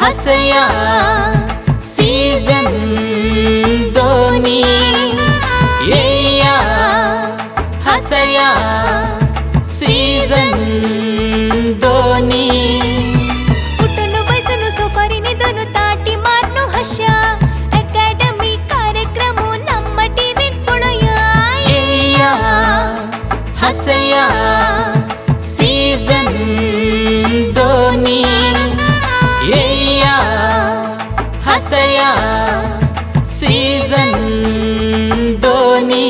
हसया season दोनी येया हसया season दोनी कुटुनु बैसनु सोफारिनी दोनु ताटी मारनु हस्या अकॅडमी कार्यक्रम नम्म टीवी पुणया येया हसया सीजन दोनी येया हसया सीजन दोनी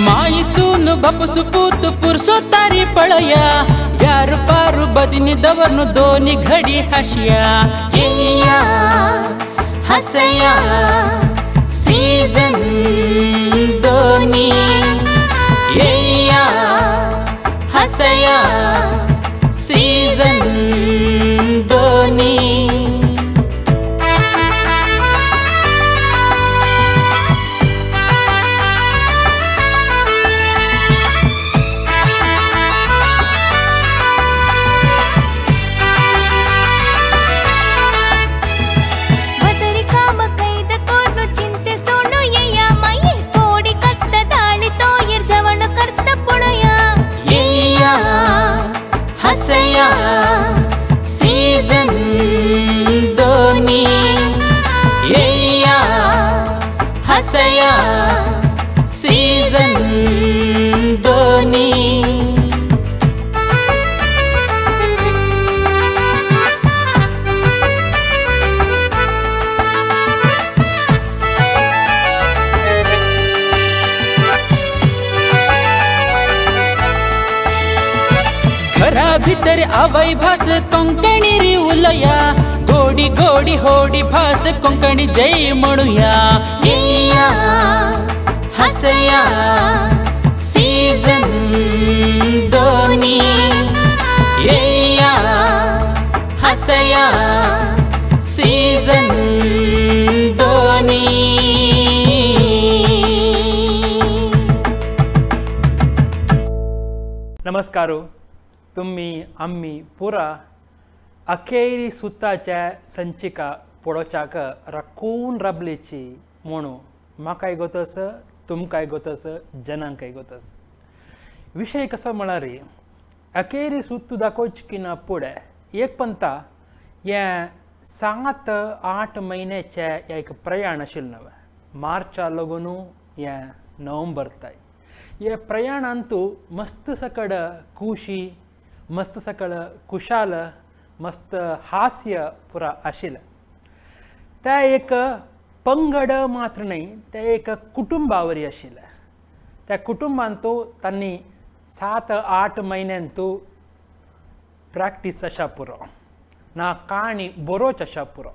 ಮಾಯಿಸೂನು ಬಪ್ಪಸು ಪೂತು ಪುರುಸು ತಾರಿ ಪಳಯ ಯಾರು ಪಾರು ಬದಿನಿದವರ್ನು ದೋನಿ ಘಡಿ ಹಸಿಯ येया हसया सीजन दोनी येया हसया सीजन दोनी वसरी काम कैद कोर्नु चिंते सोनु येया मये कोडी कत्त दाळी तोयर जवण करत पुणया येया हसया सीजन दोनी येया हसया सीजन दोनी घरा भितर आवय भास कोंकणी री उलया गोडी गोडी होडी भास कोंकणी जय म्हणूया येया हसया सीजन दोनी येया हसया सीजन दोनी नमस्कारो तुम्ही आम्ही पुरा अखेरी सुताच्या संचिका पडोवच्याक राखून राबलेची म्हणू म्हाकाय गोतस तुमकांय गोतस जनांकाय गोतस विशय कसो म्हळ्यार अखेरी सुत्त दाखोवची ना फुडें एक पंता हें 7-8 म्हयन्याचें एक प्रयाण आशिल्लें मार्चा लागून हें नोव्हेंबर ताय हे प्रयाणांतू मस्त सकड खुशी मस्त सकड खुशाल मस्त हास्य पुरा आशिल्लें ते एक पंगड मात्र न्ही ते एक कुटुंबावरी आशिल्लें त्या कुटुंबांतू तांणी 7-8 म्हयन्यांतू प्रॅक्टीस आसा पुरो ना काणी बरोवच आसा पुरो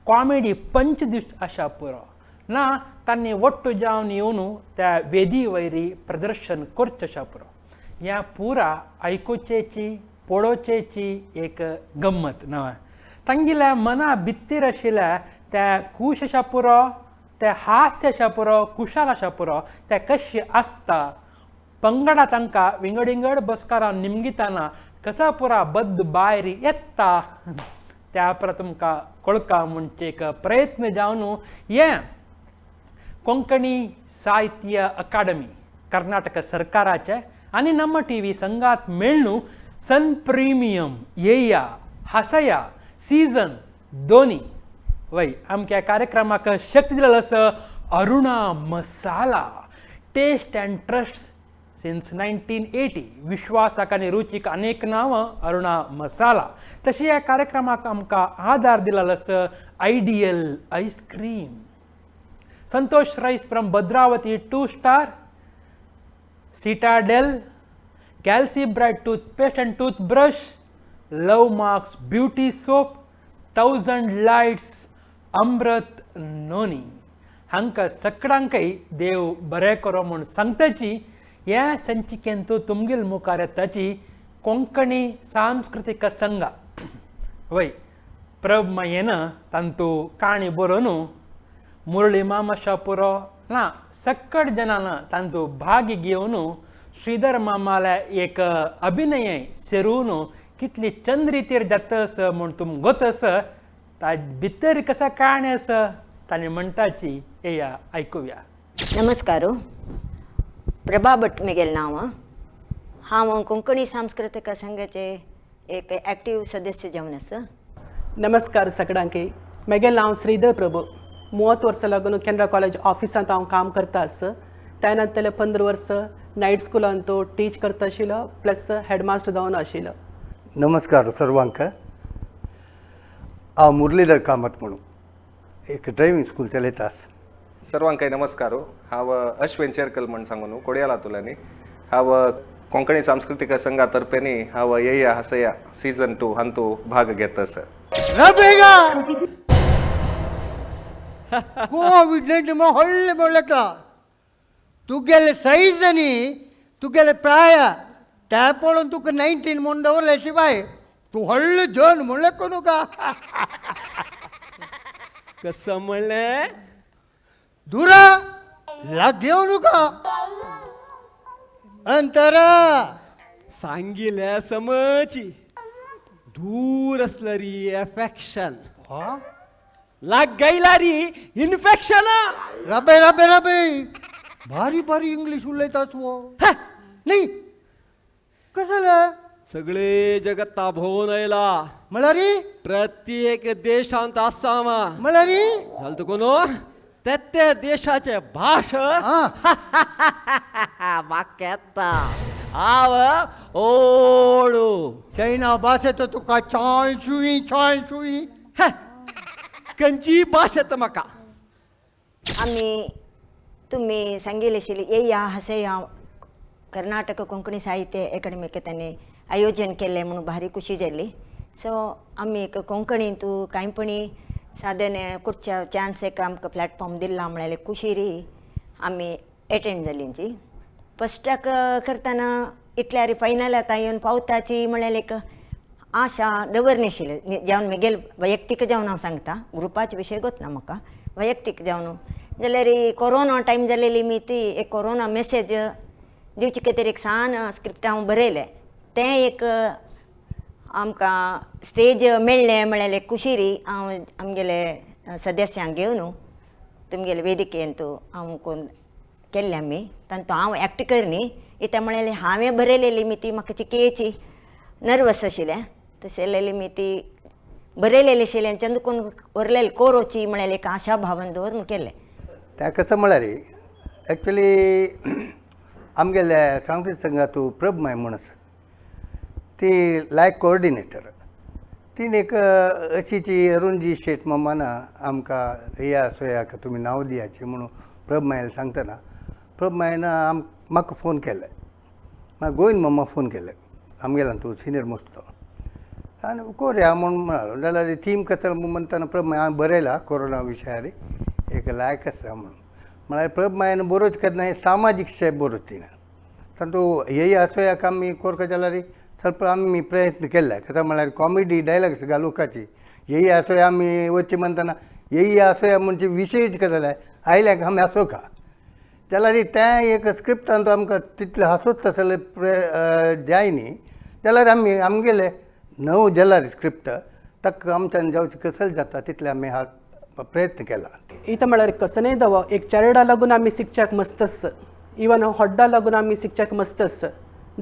कॉमेडी पंच दीस आसा पुरो ना तांणी ಒಟ್ಟು जावन येवन त्या वेदी वयरी प्रदर्शन करचें आसा पुरो ह्या पुरा आयकुचेची पळोवचेची एक गम्मत न्हय तांगेल्या मना भितर आशिल्ल्या त्या खूश आसा पुरो त्या हास्य आसा पुरो कुशाल आसा पुरो ते कशें आसता पंगडा तांकां विंगड विंगड बसकारां निमगिताना कसा पुरा बद्द भायर येता त्या पुरा तुमकां कळका म्हणचे एक प्रयत्न जावन हें कोंकणी साहित्य अकादमी कर्नाटक सरकाराचे आनी नम्म टीव्ही संघात मेळून सन प्रिमियम येया हसया सीजन दोनी वय आमच्या कार्यक्रमाक शक्ती दिलेलो आसा अरुणा मसाला टेस्ट अँड ट्रस्ट सिन्स 1980 विश्वासाक आनी रुचीक अनेक नांवां अरुणा मसाला तशें ह्या कार्यक्रमाक आमकां आदार दिलेलो आसा ideal ice cream Santosh rice from Bhadravati 2 star Citadel Calci Bright toothpaste and toothbrush love marks beauty soap 1000 lights Amrit noni हांकां सगळ्यांकय देव बरें करो म्हूण सांगताची ह्या संचिकेंतू तुमगेल मुखार येताची कोंकणी सांस्कृतिक संघ वय प्रभ मायेन तांतू काणी बरोवन मुरळी मामाशा पुरो ना सक्कट जनानं तांतू भाग घेवन श्रीधर मामाला एक अभिनय सेरून कितली चंद रितीर जातस म्हूण तुम गोतस ता भितर कसा काणी आस ताणें म्हणटाची येया आयकुया. नमस्कार. प्रभा भट म्हगेलें नांव. हांव कोंकणी सांस्कृतिक संघाचे एक ॲक्टिव्ह सदस्य जावन आसा. नमस्कार सगळ्यांकी. म्हगेलें नांव श्रीधर प्रभू. 30 वर्सां लागून कॅनरा कॉलेज ऑफिसांत हांव काम करता आसा. त्या नंतर 15 वर्सां नायट स्कुलांत तो टीच करता आशिल्लो प्लस हेडमास्टर जावन आशिल्लो. नमस्कार सर्वांक. हांव मुरलीधर कामत म्हणून एक ड्रायव्हिंग स्कूल चलयता. सर्वांकाय नमस्कार. हांव अश्विन चेरकल म्हण सांगून कोडयाला तुलानी हांव कोंकणी सांस्कृतिक संघातर्फेनी हांव येया हसया सीझन 2 हांतू भाग घेत आसा. कोविड-19 व्हडले म्हणलें तुगेले सायज आनी तुगेले प्राय त्या पळोवन तुका 19 म्हूण दवरले शिवाय तूं व्हडले जन म्हणलें कोणू का. कसं म्हणले दुरा लाग घेवनू का अंतरा सांगिल्या समची दूर असलं री एफेक्शन लाग गैला री इन्फेक्शन. रबे रबे रबे भारी भारी इंग्लिश उलयतास वो नाही कसं सगळे जगत ताभोवन येयला म्हळ्यार प्रत्येक देशांत आसामा म्हळ्यार झालं कोणो त्या देशाचे भाष म्हाका येता हांव ओळू. चायना भाशेत तुका चाय चुई खंयची भाश येता म्हाका. तुम्ही सांगिल्ले आशिल्ले येया हसया कर्नाटक कोंकणी साहित्य अकादमीक ताणें आयोजन केलें म्हणून भारी खुशी जाली. सो आमी एक कोंकणींतू कांयपणी साधन कुडच्या चान्स एक आमकां प्लॅटफॉर्म दिला म्हळ्यार खुशी री आमी एटेंड जालींची. फस्टाक करतना इतल्यार फायनल आतां येवन पावताची म्हळ्यार एक आशा दवरनाशिल्ली. जावन म्हगेल वैयक्तीक जावन हांव सांगता, ग्रुपाचे विशय गोतना म्हाका. वैयक्तीक जावन जाल्यार कोरोना टायम जालेली मी ती एक कोरोना मेसेज दिवची खातीर एक सान स्क्रिप्ट हांव बरयलें. तें एक आमकां स्टेज मेळ्ळें म्हळ्यार एक खुशी री. हांव आमगेले सदस्यांक घेवन तुमगेले वेदिकेन तूं हांव कोण केल्लें आमी तातूंत हांव एक्ट करनी इता म्हळ्यार हांवें बरयलेली मी ती म्हाका चिकेची नर्वस आशिल्लें. तशें जाल्यार मी ती बरयलेली आशिल्लें चंद कोण व्हरलेलें कोरोची म्हळ्यार एक आशा भावन दवरून केलें. त्या कसं म्हळ्यार एक्चुली आमगेले सांस्कृतीक संघातू प्रभ माय म्हूण आसा ती लायक कोऑर्डिनेटर. तीन एक अशीची अरुणजी शेट मामाना आमकां या सोयाक तुमी नांव दियाचें म्हणून प्रभ मायला सांगतना प्रभ मायना म्हाका फोन केले. म्हाका गोविंद मामा फोन केले आमगेला तूं सिनियर मोस्ट तो आनी कोरया म्हणून म्हणालो. जाल्यार थीम कथल म्हणटाना प्रभ माय हांवें बरयला कोरोना विशयार एक लायक आसा म्हणून. म्हळ्यार प्रभ मायन बरोवच केन्ना हें सामाजीक शे बरोवच तिणें तातूंत हेय आसोयाक आमी कोरता जाल्यार ಸ್ವಲ್ಪ आमी प्रयत्न केले. कसा म्हळ्यार कॉमेडी डायलॉग्स घालूकाची हेय आसोया आमी वच्चे म्हणटाना हेय आसोया म्हणजे विशयच कशें जाल्यार आयल्याक आमी आसो का जाल्यार तें एक स्क्रिप्टांत आमकां तितलें हांसोत तसलें जाय न्ही जाल्यार आमी आमगेले 9 जाल्यार स्क्रिप्ट ताका आमच्यान जावचें कसले जाता तितले आमी प्रयत्न केला. इथं म्हळ्यार कसनय दव एक चेडा लागून आमी शिकच्याक मस्त आस. इवन हॉड्डा लागून आमी शिकच्याक मस्त आस.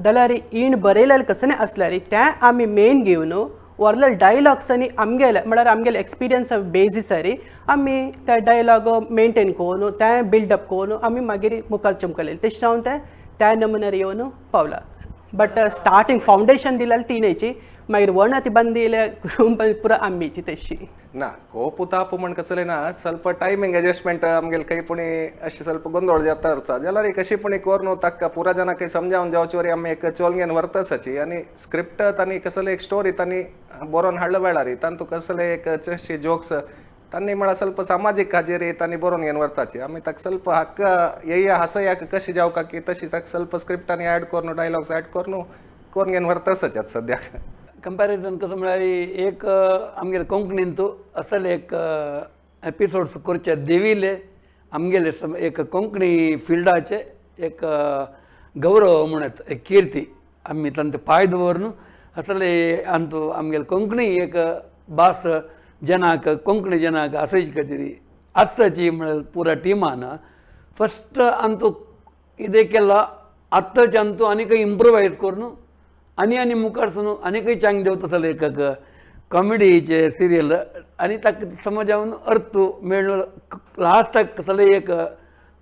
जाल्यार ईण बरयलेलें कसनय आसल्यार तें आमी मेन घेवन व्हरलेले डायलॉग्सांनी आमगेले म्हळ्यार आमगेले एक्सपिरियन्स बेजिसार आमी ते डायलॉग मेंटेन करून तें बिल्डअप करून आमी मागीर मुखार चमकलेलें. तशें जावन तें त्या नमुन्यार येवन पावला. बट स्टार्टींग फावंडेशन दिल्यार तिणेची मागीर वण ती बंद दिले पुरा आमीची तशी ना ಕೋಪು ತಾಪು म्हण कसले ना ಸ್ವಲ್ಪ ಟೈಮಿಂಗ್ ಅಡ್ಜಸ್ಟ್ಮೆಂಟ್ आमगेले काही पुणे अशें ಸ್ವಲ್ಪ ಗೊಂದळ जाता ಇರ್ತಾ जाल्यार कशी पुणे कोरनो ताका पुरा जाणांक समजावन जावचेवरी आमी एक चोलगेन व्हरतासाची आनी स्क्रिप्ट तांणी कसले एक स्टोरी तांणी बरोवन हाडलो वेळार तांतू कसले एक चडशे जोक्स तांणी म्हळ्यार ಸ್ವಲ್ಪ सामाजीक हाजेर तांणी बरोवन घेवन व्हरताची आमी ताका ಸ್ವಲ್ಪ हक्क येया हसयाक कशी जावका की तशी ताका ಸ್ವಲ್ಪ स्क्रिप्टांनी ऍड करून डायलॉग्स ऍड करून घेवन व्हरतासाची सद्याक. कंपॅरिजन कसं म्हळ्यार एक आमगेले कोंकणींतू असल एक एपिसोड्स करचे देविले आमगेले एक कोंकणी फिल्डाचे एक गौरव म्हणत एक कीर्ती आमी तांचे पांय दवरून असले अंतू आमगेले कोंकणी एक भास जनाक कोंकणी जनाक आसयची खातीर आसची म्हळ्यार पुरा टिमान फस्ट अंतू इदे केला आत्ताच्या अंतू आनीकय इम्प्रोवायज करून आनी मुखार सुनू आनीकय चांग देवता आसले एक कॉमेडीचे सिरियल आनी ताका समाजान अर्थ मेळ्ळो लास्टाक कसले एक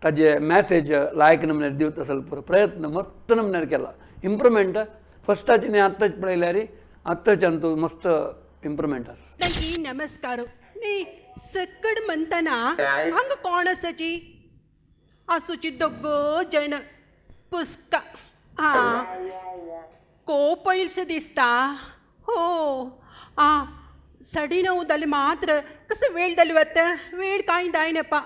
ताजे मॅसेज लायक नमूने दिवता आसले पुरो प्रयत्न मस्त नमूने केला इम्प्रुवमेंट फस्टाचे न्ही आत्ताच पळयल्यार आत्ताच्यान तूं मस्त इम्प्रुवमेंट आसा तांकी नमस्कार नी सकड म्हणटना हांगा कोण आसाची आसूची दोगो जण पुस्का हां पयलशें दिसता हो आं 9:30 जाले मात्र कसं वेळ जाली वता वेळ कांय जायनपा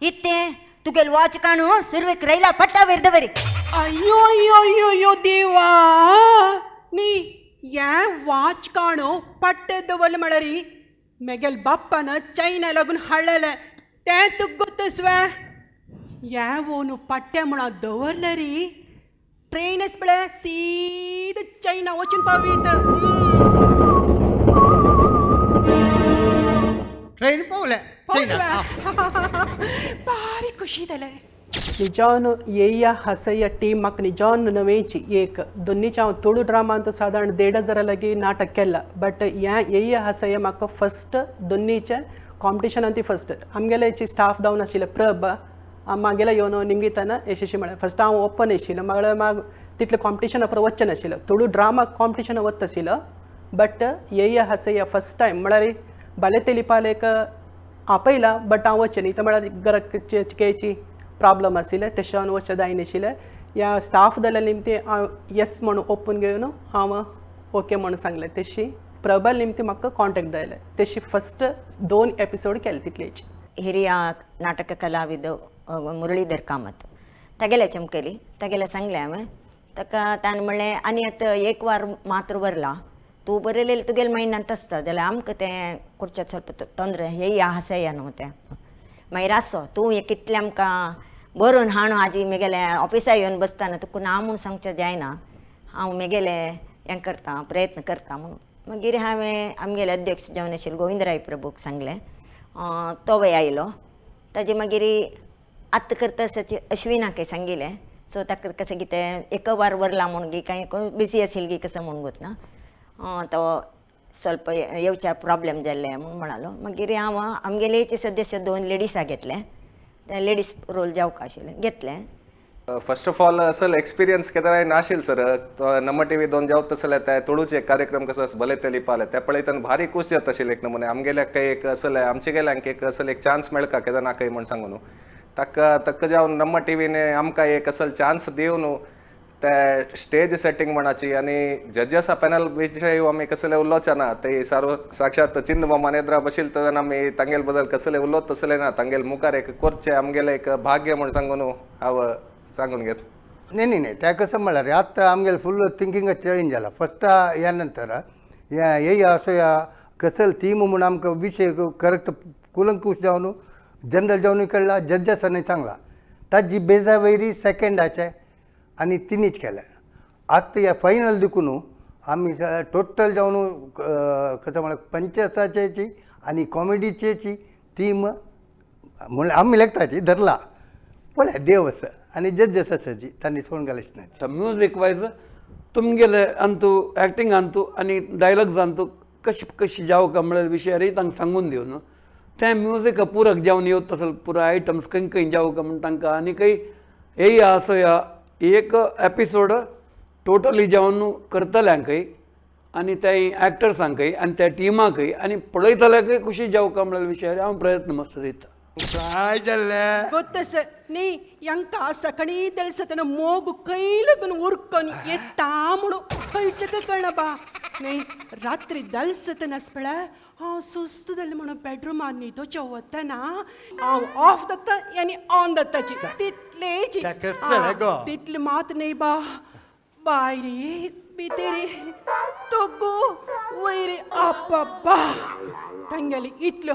इत्ते तुगेल वाच काणू सुरवेक रैला पट्टा वेर्दवरी अಯ್ಯೋ ಅಯ್ಯೋ ಅಯ್ಯೋ ಅಯ್ಯೋ ದೇವಾ ನೀ ಯಾ ವಾಚ್ ಕಾಣೋ ಪಟ್ಟದವಲ್ ಮಳರಿ ಮೆಗೆಲ್ ಬಪ್ಪನ ಚೈನಾ ಲಗುನ್ ಹಳ್ಳಲ त्या तुक ಗೊತ್ತಸ್ವ ಯಾವೋನು ಪಟ್ಟೆ ಮುಣ ದವರ್ಲರಿ ಟ್ರೈನಸ್ ಬಳ ಸೀದ ಚೈನಾ ವಚನ್ ಪಾವಿತ ट्रेन पावले चैना भारी खुशी जाले निजान येया हसया टीम म्हाका निजान नवेची एक दोन्हीच्या हांव तुळू ड्रामांत सादारण 1,500 लागी नाटक केला बट ह्या येया हसया म्हाका फस्ट दोन्हीचे कॉम्पिटिशनान ती फस्ट आमगेले स्टाफ जावन आशिल्ले प्रभ मागेला येवन निमगिताना यशस्वी म्हळ्यार फस्ट हांव ओपन आशिल्लो म्हाका तितले कॉम्पिटिशना परत वच्चें नाशिल्लो तुळू ड्रामा कॉम्पिटिशना वता आशिल्लो बट येया हसया फस्ट टायम म्हळ्यार बाले तेलिपाले एक आपयला बट हांव वचचें न्ही तो म्हळ्यार घरा चिकेची प्रॉब्लम आशिल्ले तेशें हांव वचचें जायनाशिल्लें ह्या स्टाफ जाल्या निमती हांव येस म्हणून ओपून घेवन हांव ओके म्हणून सांगलें तेशी प्रबल निमती म्हाका कॉन्टेक्ट जाले तेशी फस्ट 2 एपिसोड केले तितलेच ಹಿರಿಯ ನಾಟಕ ಕಲಾವಿದ मुरलीधर कामत तेगेले चमकेली तेगेले सांगले हांवें ताका ताणें म्हणलें आनी आतां एक वार मात्र वरला तूं बरयलेलें तुगेले मायंडांत आसता जाल्यार आमकां तें करचें ಸ್ವಲ್ಪ ತೊಂದರೆ येया हसया न्हू तें मागीर आसो तूं हे कितलें आमकां बरोवन हाडून आजी म्हगेले ऑफिसा येवन बसतना तुका ना म्हूण सांगचें जायना हांव म्हगेले हें करता प्रयत्न करता म्हणून मागीर हांवें आमगेले अध्यक्ष जावन आशिल्ले गोविंदराय प्रभूक सांगलें तो वय आयलो ताजे मागीर आत्तां करता आसताची अश्विनाकय सांगिल्लें सो ताका कशें कितें एक वार वरला म्हूण गी कांय बिजी आशिल्ली गी कसं म्हणून गोतना तो ಸ್ವಲ್ಪ येवच्या प्रॉब्लेम जाल्ले म्हणून म्हणालो मागीर हांव आमगेलेचे सदस्य 2 लेडीसा घेतले ते लेडीज रोल जावका आशिल्ले घेतले फर्स्ट ऑफ ऑल असल एक्सपिरियन्स केदाराय नाशिल सर नम्बर टीव्ही 2 जावत आसले ते तुळूचे कार्यक्रम कसो भले तेली पाले ते पळयतना भारी खुशी जाता आशिल्ले एक नमुने आमगेल्याक काही एक असले आमचे गेल्यांक एक असल एक चान्स मेळका केदारनाकय म्हण सांगून ताका जावन नम्बर टीव्हीने आमकां एक असल चान्स दिवन ते स्टेज सेटिंग म्हणाची आणि जजेस पॅनल विषय आमी कसले उलोवचे ना ते साक्षात चिन्ह मानेद्रा बशिल तेन्ना आमी तांगेल बद्दल कसले उलोवत तसले ना तांगेल मुखार एक करचे आमगेले एक भाग्य म्हण सांगून हांव सांगून घेत नाही त्या कसं म्हळ्यार आत्तां आमगेलें फुल्ल थिंकींग चेंज जाला फस्ट ह्या नंतर येया असो कसल थीम म्हणून आमकां विशय करेक्ट कुलंकूश जावन जनरल जावनूय कळला जजेसांनी सांगला ताजी बेजा वयरी सेकंडाचे आनी तिनीच केल्या आत्तां ह्या फायनल देखून आमी टोटल जावन कसं म्हळ्यार पंचायताचेची आनी कॉमेडीचेची थीम म्हणल्यार आमी लेखताची धरला पळय देव आसा आनी जजेस आसाची तांणी सोडून घालची music wise तुमगेले Antu acting Antu आनी डायलॉग्स अंतू कशी जावं म्हळ्यार विशयारी तांकां सांगून दिवन तें म्युजीक पुरक जावन येवत आसले पुरो आयटम्स खंय जावं म्हण तांकां आनीकय येया असोया एक एपिसोड टोटली जावन करतल्यांकय आनी त्या एक्टर्सांकय आनी त्या टिमाकय आनी पळयतल्यांकय खुशी जावं म्हळ्यार विशयारी हांव प्रयत्न मस्त दिता काय जाल्लें ಗೊತ್ತಸ ನೀ ಯಂಕ ಸಕಣಿ ತೆಲ್ಸತನ ಮೋಗು ಕೈಲಗನ್ ಉರ್ಕೊಂಡು ಎತ್ತಾಮುಡು ಕಳ್ಚಕ ಕಣಬಾ ನೀ ರಾತ್ರಿ ದಲ್ಸತನ ಸ್ಪಳ ಹಾಂ ಸುಸ್ತದಲ್ಲಿ ಮಣ ಬೆಡ್ರೂಮ್ ಅನ್ನಿದ್ದು ಚೌವತ್ತನ ಹಾಂ ಆಫ್ ದತ್ತ ಯಾನಿ ಆನ್ ದತ್ತಜಿ ತಿತ್ಲೇಜಿ ತಿತ್ಲಿ ಮಾತು ನೀ ಬಾ बायरी भितरी तगो वयरी आपाबा तांगेली इतले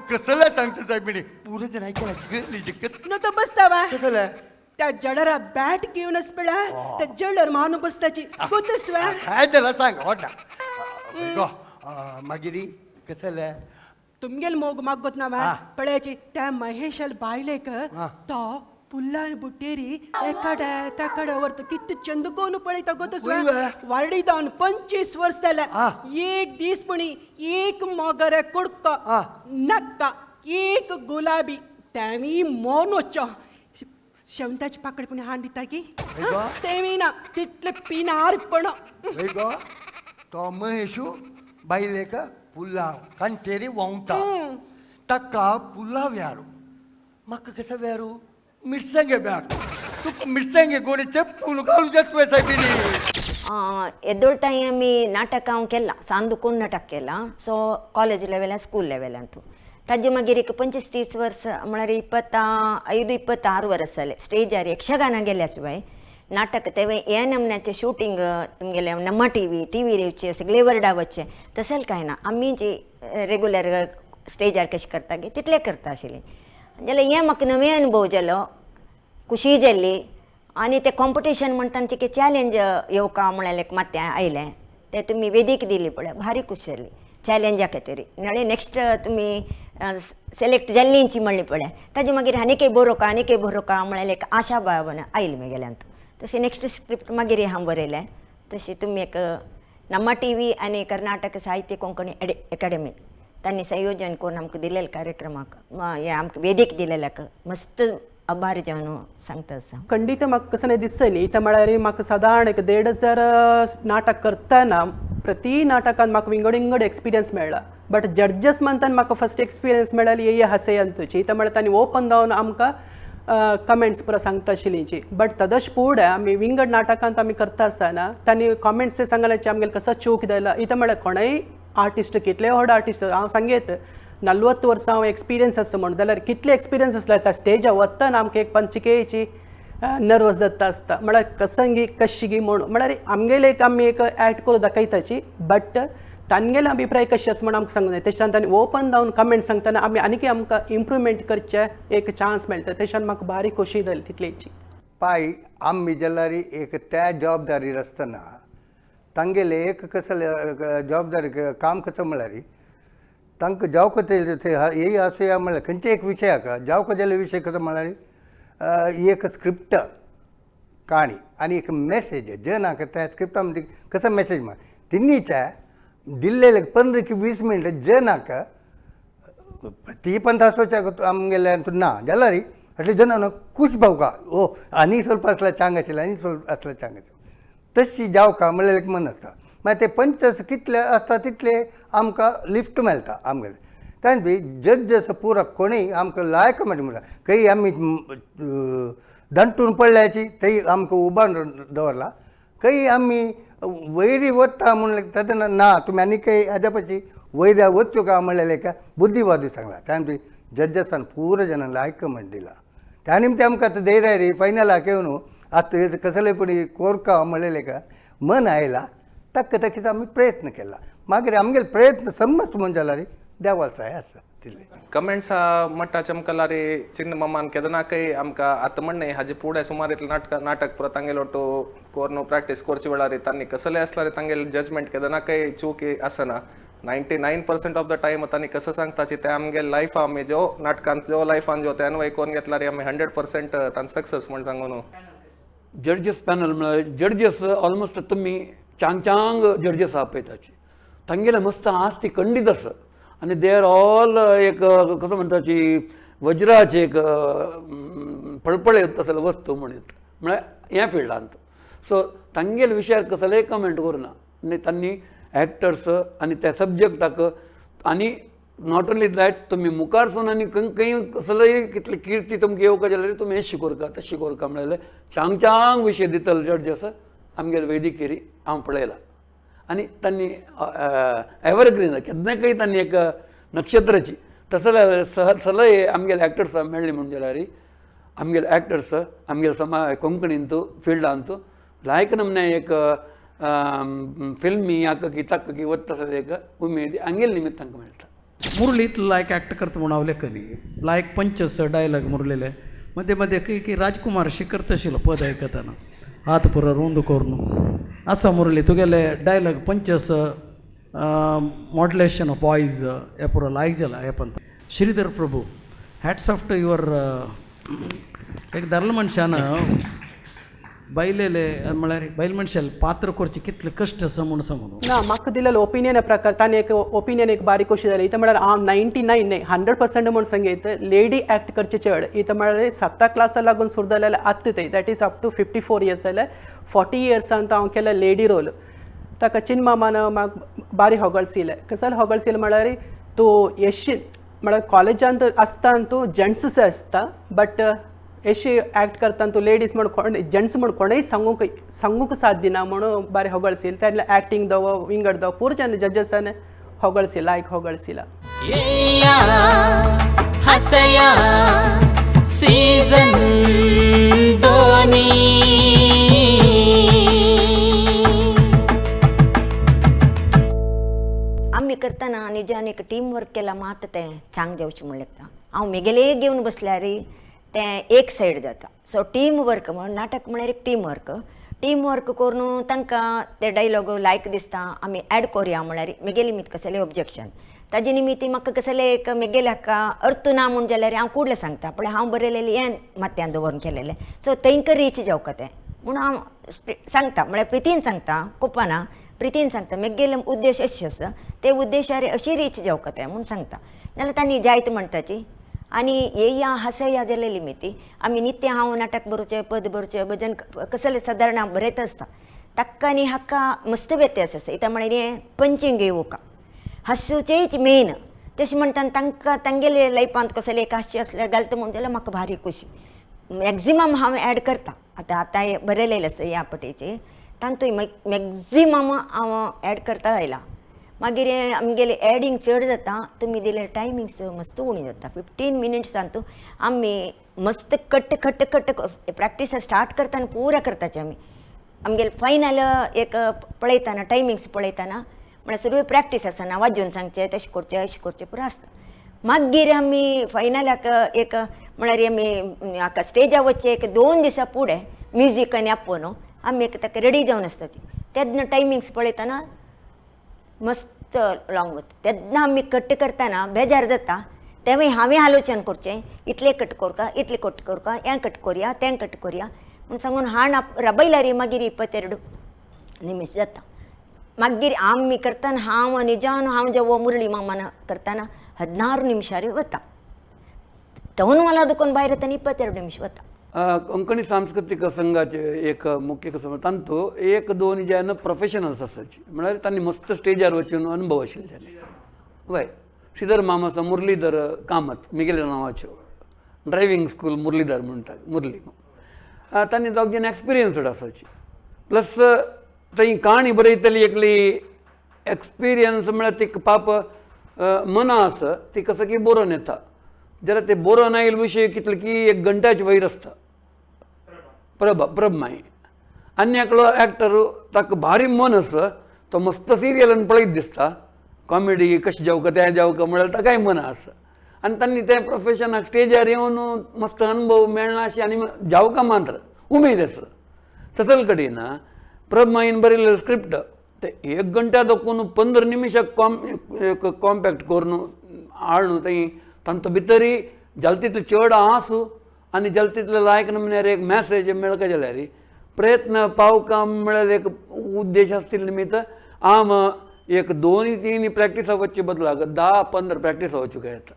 कसलं सांगतो साहेब मी पुरे जण ऐकायला न तर बसतावा कसलं त्या जडरा बॅट घेऊनच पडा त्या जडर मानू बसताची गोतस्वा काय त्याला सांग हो ना मागिरी कसलं तुमगेल मोग मागोत ना हा. पळ्याची त्या महेशाल बायलेक तो पुल्लान बुट्टेरी एकाड ताकड वरत किती चंदकोन पळयता गोतस्वा उयवा. वारडी जावन 25 वर्ष जाला हा. एक दीस पणी एक मोगरे कुडक हा. नक्का एक गुलाबी त्यामी मोनोच्च शेवंताची पाकड पुणे हाण दिता की उयवा. तेमी ना तितले पिनार पण तो महेशू बाईले का पुलाव कंटेरी वंता तक्का पुलाव यारू मक्का कसं व्यारू मिरसांगे ब्याक तू मिरसांगे गोडे चप्पू घालू जास्तोय साहेबिनी ಎದ್ದೊಳ್ತಾಯಿ ಆಮಿ ನಾಟಕ ಅವಕ್ಕೆಲ್ಲ ಸಾಂದುಕೊಂಡು ನಾಟಕ केला so college level school level ಅಂತೂ ताजे मागीर एक 25-30 वर्स म्हळ्यार 25-26 वर्स जाले स्टेजार यक्षगाना गेल्या शिवाय नाटक तेव्हा या नमन्याचे शूटिंग तुमगेले नम्मा टी व्ही रेवचे सगळे वर्डा वच्चे तसं काय ना आम्ही जे रेग्युलर स्टेजार कशी करता गे तितले करता आशिल्ले जाल्यार हें म्हाका नवे अनुभव जालो खुशी जाल्ली आनी ते कॉम्पिटिशन म्हणटा ते चॅलेंज येवका म्हळ्यार मात आयलें ते तुमी वेदीक दिली पळय भारी खुशी जाली चॅलेंजा खातीर नाळे नेक्स्ट तुमी सिलेक्ट जाल्लींची म्हणली पळय ताजे मागीर आनीकय बरोवका म्हळ्यार एक आशा भावना आयली म्हगेल्यांत तशें नेक्स्ट स्क्रिप्ट मागीर हांव बरयलें तशी तुमी एक नम्मा टी व्ही आनी कर्नाटक साहित्य कोंकणी अकादेमी तांणी संयोजन करून आमकां दिलेल्या कार्यक्रमाक हे आमकां वेदीक दिलेल्याक मस्त आभार जावन सांगता आसा ಖಂಡಿತ म्हाका कसं नाही दिसनी तर म्हळ्यार म्हाका सादारण एक 1,500 नाटक करतना प्रती नाटकान म्हाका विंगड एक्सपिरियन्स मेळ्ळा बट जड्जस म्हणटाना म्हाका फस्ट एक्सपिरियन्स मेळ्ळी ये हसयंतूची तर म्हळ्यार तांणी ओपन जावन आमकां कमेंट्स पुरा सांगता आशिल्लींची बट तदच फुडें आमी विंगड नाटकांत आमी करता आसतना तांणी कमेंट्स सांगल्याचे आमगेले कसो चूक जालो इथं म्हळ्यार कोणय आर्टिस्ट कितले व्हड आर्टिस्ट हांव सांगेत 40 वर्सां हांव एक्सपिरियन्स आसा म्हण जाल्यार कितले एक्सपिरियन्स आसल्यार त्या स्टेजार वतना आमकां एक पंचकेची नर्वस जाता आसता म्हळ्यार कसंगी कशी म्हूण म्हळ्यार आमगेले एक आमी एक एक्ट करून दाखयताची बट तांगेले अभिप्राय कशे आसा म्हण आमकां सांगूं जाय तेच्यान तांणी ओपन जावन कमेंट सांगतना आमी आनीक आमकां इम्प्रुवमेंट करचे एक चान्स मेळटा तेच्यान म्हाका बारी खोशी जाली तितलेची पाय आमी जाल्यार एक त्या जबाबदारीर आसतना तांगेले एक कसं जबाबदारी काम कसं म्हळ्यार तांकां जावं ते हे आसूया म्हळ्यार खंयचे एक विशयाक जावं जाल्यार विशय कसो म्हळ्यार एक स्क्रिप्ट काणी आनी एक मॅसेज जे नाका त्या स्क्रिप्टा मध्ये कसं मॅसेज म्हण तिन्नीच्या दिल्लेले 15 की 20 मिनट जे नाका ती पण तासोच्या आमगेल्या ना जाल्यार अटले जनान खुश भावका ओ आनी स्वल्प आसल्यार चांग आशिल्लें आनी स्वल्प आसल्यार चांग आशिल्लें तशी जावका म्हळ्यार एक मन आसता मागीर ते पंच कितले आसता तितले आमकां लिफ्ट मेळटा आमगेले त्यान बी जज पुरो कोणीय आमकां लायक म्हणटा खंय आमी दंटून पडल्याची थंय आमकां उबारून दवरला खंय आमी वयरी वता म्हणलें तेन्ना ना तुमी आनी खंय हाज्या पयची वयऱ्या वच्यो का म्हणलें का बुद्धीवादी सांगला त्यान बी जज्जसान पुरो जाणां लायक म्हण दिला त्या निमते आमकां आतां धैर्य रे फायनलाक येवन आतां कसले पूण कोरका म्हणलें का मन आयला तक्क तक्कीच आमी प्रयत्न केला मागीर आमगेले प्रयत्न समज म्हण जाल्यार देवाल सहाय आसा तितले कमेंट्स मट्टा चमकलारी चिन्न मम्मान केदनाकय आमकां आतां म्हणणे हाजे फुडें सुमार इतलें नाटक पुरो तांगेलो तो कोरनो प्रॅक्टीस करचे वेळार तांणी कसले आसल्यार तांगेले जजमेंट केदनाकय चूक आसना 99% ऑफ द टायम तांणी कसं सांगताची ते आमगे लायफ आमी ज्यो नाटकांत ज्यो लायफान ज्यो तेन्वय कोरून घेतल्यार आमी 100% तांकां सक्सेस म्हण सांगून जड्जस पॅनल म्हळ्यार जड्जस ऑलमोस्ट तुमी चांग जड्जस आहा पळय ताची तांगेले मस्त आस्ती खंडीत आसा आनी दे आर ऑल एक कसो म्हणटाची वज्राचे एक पळपळेत तसले वस्तू म्हणत म्हळ्यार ह्या फिल्डांत सो तांगेले विशयार कसलेय कमेंट करुना आनी तांणी एक्टर्स आनी त्या सब्जेक्टाक आनी नॉट ओन्ली दॅट तुमी मुखारसून आनी खंय कसलोय कितले किर्ती तुमकां येवका जाल्यार तुमी हें शिकोरका तें शिकोरका म्हणलें चांग विशय दितले जड्जस आमगेले वेदिकेरी हांव पळयला आनी तांणी एवरग्रीन केन्नाकय तांणी एक नक्षत्राची तसले सलय आमगेले एक्टर्स मेळ्ळी म्हणून जाल्यार आमगेले एक्टर्स आमगेले कोंकणींत फिल्डांत लायक नमने एक फिल्मी की तक की वत्त एक उमेद अंगेल निमित्त तांकां मेळटा. मुरलीत लायक ॲक्ट करता म्हणून हांव लेखनी लायक 25 डायलॉग मुरलेले मध्ये मध्ये की राजकुमार शिखर तशिलो पद आयकताना हात पुरो रुंद करून असा मुरली तुगेले डायलॉग 25 मॉड्युलेशन ऑफ वॉयस हे पुरो लायक जाला हे पण श्रीधर प्रभू हॅट्स ऑफ टू युअर एक दादलो मनशान बैलेले म्हळ्यार बैल मनशाल पात्र करचे कितले कश्ट आसा म्हणून सांगून ना म्हाका दिलेलो ओपिनियन प्रकार ताणें एक ओपिनियन एक बारीक कशी जाली इथं म्हळ्यार हांव 99 न्ही 100% म्हणून सांगीत लेडी ॲक्ट करचे चड इथं म्हळ्यार 7 क्लासा लागून सुरू जाल्यार आत्ता ते that is up to 54 years जाल्यार 40 इयर्सांत हांव केलें लेडी रोल ताका चिन मामान म्हाका बारी होगळसिलें कसले होगळसिलें म्हळ्यार तूं येशी म्हळ्यार कॉलेजांत आसतना तूं जेंट्स आसता बट अशी ॲक्ट करतना तूं लेडीज म्हण कोण जेंट्स म्हण कोणूय सांगूंक साथ दिना म्हणून बरें होगळसिलें तेन्ना ॲक्टींग दो विंगड दो पुरच्यान जजसान होगळसिलें लायक होगळसिला. येया हसया सीझन 2. आम्ही करतना निजान एक टीम वर्क केला मात तें चांग जावचें म्हण लागता. हांव मेगेले घेवन बसल्यार तें एक सायड जाता. सो टीम वर्क म्हण नाटक म्हळ्यार एक टीम वर्क करून तांकां ते डायलॉग लायक दिसता आमी ॲड करुया म्हळ्यार मेगेली मीत कसलें ऑब्जेक्शन ताजे निमित्त म्हाका कसलें एक मेगेले हाका अर्थ ना म्हूण जाल्यार हांव कुडलें सांगता पण हांव बरयलेलें हें माथ्यान दवरून केलेलें सो तांकां रीच जावका तें म्हूण हांव सांगता म्हळ्यार प्रितीन सांगता कोपाना प्रितीन सांगता मेगेले उद्देश अशें आसा ते उद्देशार अशी रीच जावका तें म्हूण सांगता नाल्यार तांणी जायत म्हणटाची. आनी येया हसया जालेली मिती आमी नित्य हांव नाटक बरोवचें पद बरोवचें भजन कसलें सादारण हांव बरयत आसता ताका आनी हाका मस्त व्यत्यास आसा इता म्हळ्यार हें पंचींग येवका हास्योचेच मेन तशें म्हणटा तांकां तांगेले लायफांत कसलें एक हास्य असलें घालता म्हणून जाल्यार म्हाका भारी खुशी. मॅक्झिमम हांव ॲड करता आतां बरयलेलें आसा ह्या पटेचेर तांतूय मॅक्झिमम हांव ॲड करता आयला. मागीर आमगेले ॲडींग चड जाता तुमी दिले टायमिंग्स मस्त उणी जाता 15 मिनिट्सांत आमी मस्त कट्ट प्रॅक्टीस स्टार्ट करतना पुरा करताचे आमगेले फायनल एक पळयतना टायमिंग्स पळयतना म्हळ्यार सगळी प्रॅक्टीस आसना वाजोवन सांगचें तशें करचें अशें करचें पुरो आसता. मागीर आमी फायनलाक एक म्हळ्यार आमी हाका स्टेजार वच्चे एक 2 दिसां फुडें म्युजीक आनी आपोवन आमी एक ताका रेडी जावन आसताची तेन्ना टायमिंग्स पळयतना मस्त लॉंग वता तेन्ना आमी कट करतना बेजार जाता तेव्हा हांवें आलोचन करचें इतलें कट करका इतलें कट करका हें कट करुया तें कट करुया म्हूण सांगून हाण राबयल्यार मागीर 22 निमिश जाता. मागीर आमी करतना हांव निजान हांव जेवो मुरली मामान करतना 16 निमिशार वता टवन मला दुखून भायर येतना 22 निमिश वता. कोंकणी सांस्कृतिक संघाचे एक मुख्य कसं तांतू 1-2 जे प्रोफेशनल्स आसाची म्हळ्यार तांणी मस्त स्टेजार वचून अनुभव आशिल्ले वय श्रीधर मामाचो मुरलीधर कामत मिगेले नांवाच्यो ड्रायव्हिंग स्कूल मुरलीधर म्हणटात मुरली तांणी दोग जण एक्सपिरियन्सड आसाची प्लस थंय काणी बरयतली एकली एक्सपिरियन्स म्हळ्यार ती पाप मना आसा ती कसं की बरोवन येता जाल्यार ते बरोवन आयिल्ले विशय कितले की 1 घंटाचे वयर आसता. प्रभ माई आनी एकलो एक्टर ताका भारी मन आसा तो मस्त सिरियलान पळयत दिसता कॉमेडी कशें जावका तें जावका म्हळ्यार ताकाय मन आसा आनी तांणी तें प्रोफेशनाक स्टेजार येवन मस्त अनुभव मेळना अशें आनी जावका मात्र उमेद आसा. तसले कडेन प्रभ माईन बरयलें स्क्रिप्ट ते 1 घंटा दोखून 15 निमिशाक कॉम्पॅक्ट करून हाडून थंय तांतो भितरी जाल तितले चड आसूं आनी जाल तितले लायक म्हणल्यार एक मॅसेज मेळका जाल्यार प्रयत्न पावका म्हळ्यार एक उद्देश आसतील निमित्त आम एक 2-3 प्रॅक्टिसा वचचे बदलाक 10-15 प्रॅक्टिसा वचूंक येता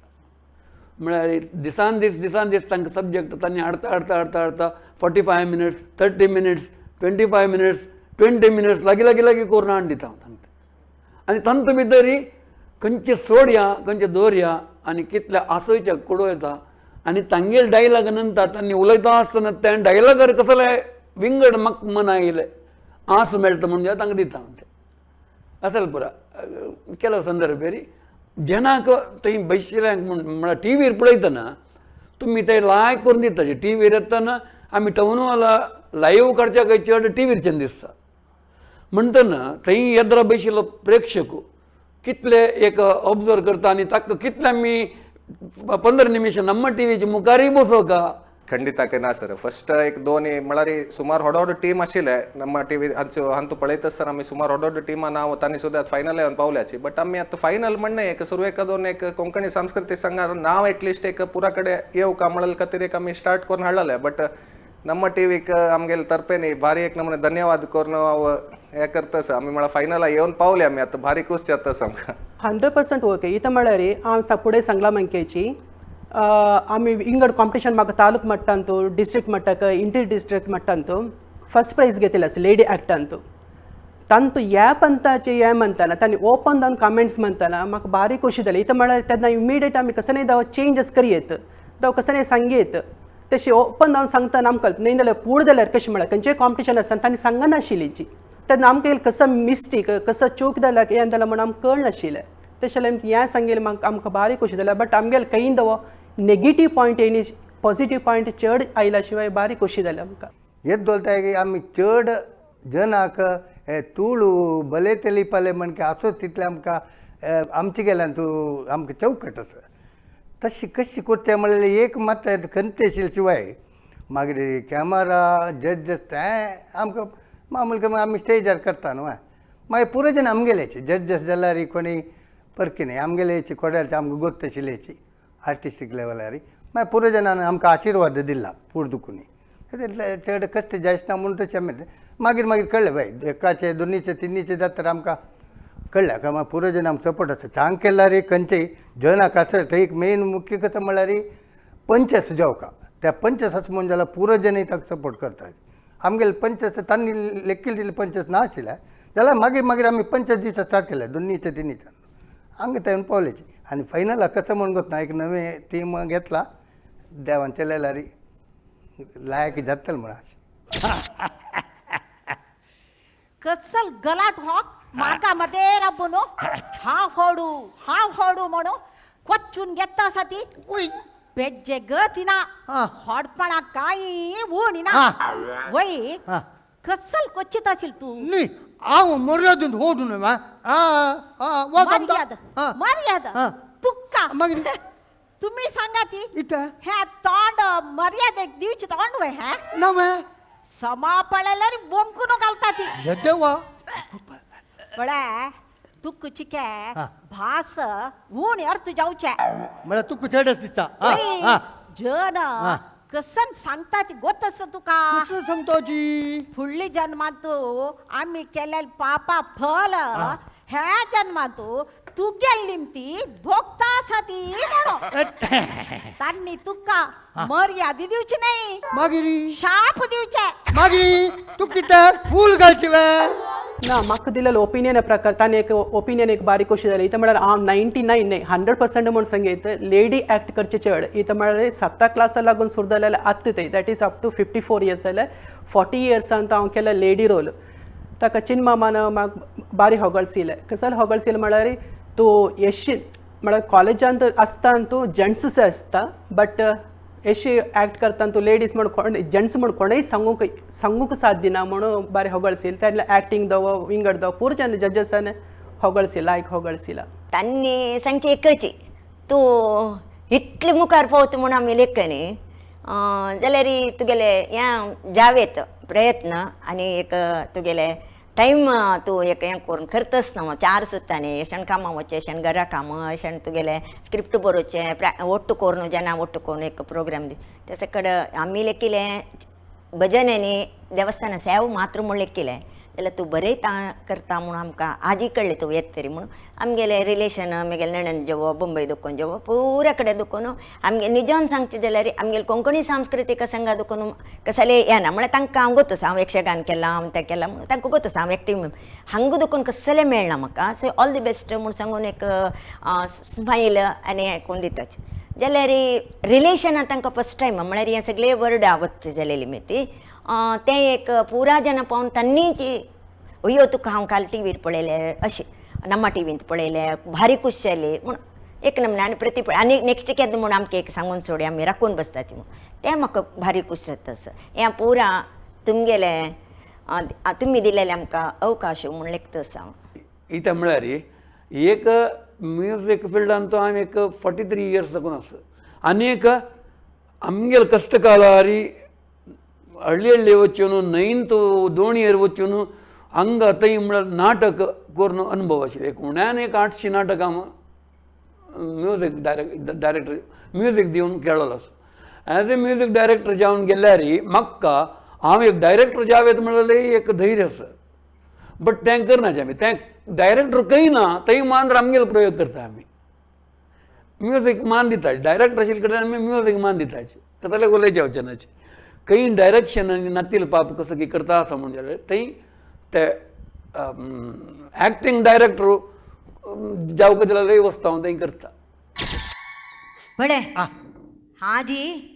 म्हळ्यार दिसान दीस तांकां सब्जेक्ट तांणी हाडता 45 मिनिट्स 30 मिनिट्स 25 मिनिट्स 20 मिनिट्स लागी करून हाडून दिता हांव तांकां आनी तांचे भितरी खंयचे सोडया खंयचे दवरया आनी कितले आसोयच्या कुडो येता आनी तांगेर डायलॉग नंतर तांणी उलयता आसतना त्या डायलॉगार कसले विंगड म्हाका मना येयले आस मेळटा म्हणजे तांकां दिता हांव तें असल पुरा केलो संदर्भेरी जेन्नाक थंय बैशिल्यांक म्हळ्यार टीव्हीर पळयतना तुमी ते लायक करून दिताचे टीव्हीर येतना आमी टवन हॉला लाईव्ह करच्या काही चड टीव्हीचेर दिसता म्हणटना थंय येद्रा बशिल्लो प्रेक्षक कितले एक ऑब्जर्व करता आनी ताका कितले आमी 15 निमिष ನಮ್ಮ टीव्हीचे मुखारय बसोवका ಖಂಡಿತಕ್ಕೆ ನಾ ಸರ್ ಫಸ್ಟ್ एक दोन म्हळ्यार सुमार ಹೊಡೋಡ್ ಟೀಮ್ आशिल्ले ನಮ್ಮ टीव्ही हांतू पळयत आसतना आमी सुमार ಹೊಡೋಡ್ टीमा नांव तांणी सुद्दां फायनल येवन पावल्याची बट आमी आतां फायनल म्हणणे एक सुरवेक दोन एक कोंकणी सांस्कृतिक संघार नाव एटलिस्ट एक पुरा कडेन येवका म्हणल्या खातीर एक आमी स्टार्ट करून हाडलेले बट ನಮ್ಮ टीव्हीक आमगेले तर्फेनी भारी एक नमुने धन्यवाद करून हांव हें करता आसा आमी म्हळ्यार फायनला येवन पावले आमी आतां भारी खूश जाता आमकां 100% ओके इथं म्हळ्यार हांव फुडें सांगला मंकेची आमी इंगड कॉम्पिटिशन म्हाका तालूक मट्टांतू डिस्ट्रिक्ट मट्टाक इंटर डिस्ट्रिक्ट मट्टांतू फर्स्ट प्राइज घेतिल्लो आसा लेडी एक्टांतू तांतू ह्या पंताचे हें म्हणटाना तांणी ओपन जावन कमेंट्स म्हणटाना म्हाका भारी खोशी जाली इथं म्हळ्यार तेन्ना इमिडिएट आमी कसं दाव चेंजस करयेत दाव कसं सांगयेत तशी ओपन जावन सांगतना आमकां न्ही जाल्यार पुढे जाल्यार कशें म्हळ्यार खंयचें कॉम्पिटिशन आसतना तांणी सांगनाशिल्लीची तेन्ना आमकां कसं मिस्टेक कसं चूक जाल्या हें जाल्यार म्हणून आमकां कळनाशिल्लें तशें जाल्यार हें सांगलें म्हाका आमकां भारी खोशी जाल्या बट आमगेले खंय दवो नेगेटीव पॉयंट येयनी पॉझिटीव पॉयंट चड आयल्या शिवाय बारी खोशी जाल्या आमकां हेच दोलताय की आमी चड जनाक हे तुळू भले तेली पाले म्हणके आसो तितले आमकां आमचे गेल्यान तूं आमकां चौकट आसा तशी कशी करचें म्हणल्यार एक मात खंत आशिल्ले शिवाय मागीर कॅमेरा जज तें आमकां मामूल आमी स्टेजार करता न्हू मागीर पुरो जन आमगेलेचे जज जाल्यार कोणी परकी न्ही आमगेलेची कोड्याची आमकां गोत आशिल्लेची आर्टिस्टीक लेवलार मागीर पुरो जनान आमकां आशिर्वाद दिला पुड दुखूनी चड कश्ट जायच ना म्हणून तशें मागीर मागीर कळ्ळें बाय एकाचे दोनीचे तिनीचे जाता तर आमकां कळ्ळें का मागीर पुरो जन आमकां सपोर्ट आसा सांग केल्यार खंयचेय जनाक आसा थंय एक मेन मुख्य कथं म्हळ्यार पंच आसा जेवका त्या पंच आसा म्हणून जाल्यार पुरो जनय ताका सपोर्ट करता आमगेले पंच आसा तांणी लेखील दिले पंच नाशिल्ले जाल्यार मागीर मागीर आमी पंच दिवचा स्टार्ट केले दोनीचे तिनीचे आमकां थंय पावलेची आनी फायनलाक कसं म्हणून गोतना एक नवें टीम घेतला देवान चलयल्यार लायक जातलें म्हणून कसल गलाट हो मार्गामध्ये रब्बूनो हाव होडू म्हणू कोच्चून घेता आसा ती बेज्जे गतीना होडपणा कांय उणिना वय कसल कोच्चित आशिल तू न्ही हांव मर्यादेन होडू न्हू मर्यादा तुक्का मागीर तुम्ही सांगा ती इथं हे तोंड मर्यादेक दिवची तोंड वय हे नवे समा पळयल्यार बोंकून घालता ती देवा बळे तुक चिके भास ऊण अर्थ जावचे म्हळ्यार तुका चडच दिसता जन कसन सांगता ती गोत असो तुका सांगता जी फुडली जन्मांतू आम्ही केलेले पापा फल ह्या जन्मांतू तुगेल निमती भोगता आसा ती म्हणून तांणी तुका मर्यादा दिवची नाही मागीर शाप दिवचे मागीर तू कितें फूल घालची वे ना म्हाका दिलेलो ओपिनियना प्रकार ताणें एक ओपिनियन एक बारीक कशी जाली इथं म्हळ्यार हांव 99 न्ही 100% म्हणून सांगीत लेडी एक्ट करचे चड इथं म्हळ्यार 7 क्लासा लागून सुरू जाल्यार आत्ता थंय that is up to 54 years जाल्यार 40 इयर्सान हांव केला लेडी रोल ताका चिन्मामान म्हाका बारी होगळसिलें कसं होगळसिलें म्हळ्यार तूं येशी म्हळ्यार कॉलेजांत आसतना तूं जेंट्स आसता बट अशी एक्ट करतना तूं लेडीज म्हण कोण जेंट्स म्हण कोणूय सांगूंक साथ दिना म्हणून बरें होगळसील त्या एक्टींग दवो विंगड दवो पुरच्यान जजसान होगळसी लायक होगळसिला तांणी सांगचे एकची तूं इतले मुखार पावता म्हूण आमी लेखनी जाल्यार तुगेले हें जावेत प्रयत्न आनी एक तुगेले टायम तूं एक हें करून करतस न्हू 4 सुत्तांनी अशें कामां वचचें अशें घरा कामां अशें तुगेलें स्क्रिप्ट बरोवचें ओट्टू करून जेन्ना ओट्टू करून एक प्रोग्राम दी तेचे कडेन आमी लेखिल्लें भजनांनी देवस्थाना सेवा मात्र म्हूण लेखिल्लें जाल्यार तूं बरें करता म्हणून आमकां आजी कळ्ळें तूं येत तरी म्हणून आमगेले रिलेशन आमगेले नणंद जेवो बंबय दुखून जेवो पुऱ्या कडेन दुखून आमगे निजोन सांगचें जाल्यार आमगेले कोंकणी सांस्कृतीक संघा दुखून कसले येना म्हळ्यार तांकां हांव गोतूस हांव यक्षगान केलां हांव तें केलां म्हणून तांकां गोतूस हांव एकटी हांगा दुखून कसलें मेळना म्हाका सो ऑल दी बेस्ट म्हणून सांगून एक स्मायल आनी हें करून दिताच जाल्यार रिलेशनां तांकां फस्ट टायम म्हळ्यार हें सगळे वर्ड आवडचे जालेली मेती तें एक पुरा जाणां पावन तांणीची अयो तुका हांव काल टीव्हीर पळयलें अशें नम्मा टीव्हींत पळयलें भारी खूश जाली म्हूण एक नमूने आनी प्रतिपळ आनी नेक्स्ट केन्ना म्हूण आमकां एक सांगून सोडी आमी राखून बसताची म्हूण तें म्हाका भारी खूश जाता हें पुरा तुमगेले तुम्ही दिलेले आमकां अवकाश म्हूण लेखतस हांव. इथं म्हळ्यार एक म्युझिक फिल्डान तो हांवें एक 43 इयर्स साकून आसा. आनीक आमगेले कश्टकालारी हळ्ळी वचून न्हंयन तो दोणयेर वचून हांगा थंय म्हळ्यार नाटक करून अनुभव आशिल्लो. एकूणान एक 800 नाटकां म्युझिक डायरेक्टर म्युझिक दिवन खेळलो आसा. एज ए म्युझिक डायरेक्टर जावन गेल्यार म्हाका हांव एक डायरेक्टर जावेत म्हणलें एक धैर्य आसा. बट तें करनाचे आमी. तें डायरेक्टर करिना थंय मात्र आमगेलो प्रयोग करता आमी. म्युझिक मान दिताचे डायरेक्टर आशिल्ले कडेन आमी म्युझिक मान दिताचे कसले उलयचे वचनाचे. खंय डायरेक्शन आनी नातील पाप कसो की करता आसा म्हणून जाल्यार थंय ते एक्टींग डायरेक्टर जावं जाल्यार वस्त हांव थंय करता. बळे आदी